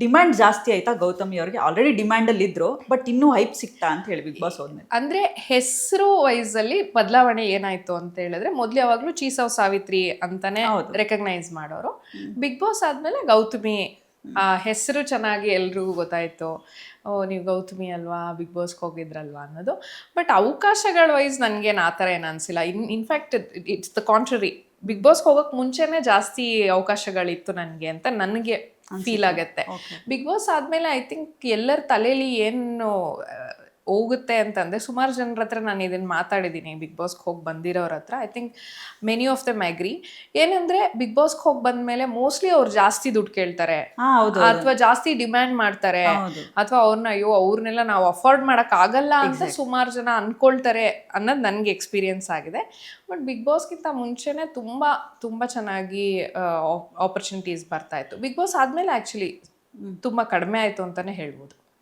Demand ಜಾಸ್ತಿ ಆಯ್ತಾ ಗೌತಮಿ ಅವ್ರಿಗೆ? ಆಲ್ರೆಡಿ ಡಿಮ್ಯಾಂಡ್ ಅಲ್ಲಿ ಇದ್ರು, ಬಟ್ ಇನ್ನೂ ಹೈಪ್ ಸಿಕ್ತಾ ಅಂತ ಹೇಳಿ ಬಿಗ್ ಬಾಸ್ ಹೋದ್ಮೇಲೆ? ಅಂದ್ರೆ ಹೆಸರು ವೈಸ್ ಅಲ್ಲಿ ಬದಲಾವಣೆ ಏನಾಯ್ತು ಅಂತ ಹೇಳಿದ್ರೆ, ಮೊದ್ಲು ಯಾವಾಗ್ಲೂ ಚೀಸವ್ ಸಾವಿತ್ರಿ ಅಂತಾನೆ ರೆಕಗ್ನೈಸ್ ಮಾಡೋರು. ಬಿಗ್ ಬಾಸ್ ಆದ್ಮೇಲೆ ಗೌತಮಿ ಆ ಹೆಸರು ಚೆನ್ನಾಗಿ ಎಲ್ರಿಗೂ ಗೊತ್ತಾಯ್ತು. ಓ, ನೀವು ಗೌತಮಿ ಅಲ್ವಾ, ಬಿಗ್ ಬಾಸ್ಗೆ ಹೋಗಿದ್ರಲ್ವಾ ಅನ್ನೋದು. ಬಟ್ ಅವಕಾಶಗಳ ವೈಸ್ ನನ್ಗೇನು ಆ ಥರ ಏನು ಅನಿಸಿಲ್ಲ. In fact it's the contrary. Bigg ಬಾಸ್ಗೆ ಹೋಗೋಕೆ ಮುಂಚೆನೇ ಜಾಸ್ತಿ ಅವಕಾಶಗಳಿತ್ತು ನನಗೆ ಅಂತ ನನಗೆ ಫೀಲ್ ಆಗುತ್ತೆ. ಬಿಗ್ ಬಾಸ್ ಆದಮೇಲೆ ಐ ಥಿಂಕ್ ಎಲ್ಲರ ತಲೆಯಲ್ಲಿ ಏನು ಹೋಗುತ್ತೆ ಅಂತಂದರೆ, ಸುಮಾರು ಜನರ ಹತ್ರ ನಾನು ಇದನ್ನು ಮಾತಾಡಿದ್ದೀನಿ, ಬಿಗ್ ಬಾಸ್ಗೆ ಹೋಗಿ ಬಂದಿರೋರ ಹತ್ರ. I think many of them agri. ಏನಂದರೆ, ಬಿಗ್ ಬಾಸ್ಗೆ ಹೋಗಿ ಬಂದಮೇಲೆ ಮೋಸ್ಟ್ಲಿ ಅವ್ರು ಜಾಸ್ತಿ ದುಡ್ಡು ಕೇಳ್ತಾರೆ, ಅಥವಾ ಜಾಸ್ತಿ ಡಿಮ್ಯಾಂಡ್ ಮಾಡ್ತಾರೆ, ಅಥವಾ ಅವ್ರನ್ನೆಲ್ಲ ನಾವು ಅಫೋರ್ಡ್ ಮಾಡೋಕ್ಕಾಗಲ್ಲ ಅಂತ ಸುಮಾರು ಜನ ಅನ್ಕೊಳ್ತಾರೆ ಅನ್ನೋದು ನನಗೆ ಎಕ್ಸ್ಪೀರಿಯನ್ಸ್ ಆಗಿದೆ. ಬಟ್ ಬಿಗ್ ಬಾಸ್ಗಿಂತ ಮುಂಚೆನೇ ತುಂಬ ತುಂಬ ಚೆನ್ನಾಗಿ ಆಪರ್ಚುನಿಟೀಸ್ ಬರ್ತಾ ಇತ್ತು. ಬಿಗ್ ಬಾಸ್ ಆದಮೇಲೆ ಆ್ಯಕ್ಚುಲಿ ತುಂಬ ಕಡಿಮೆ ಆಯಿತು ಅಂತಲೇ ಹೇಳ್ಬೋದು.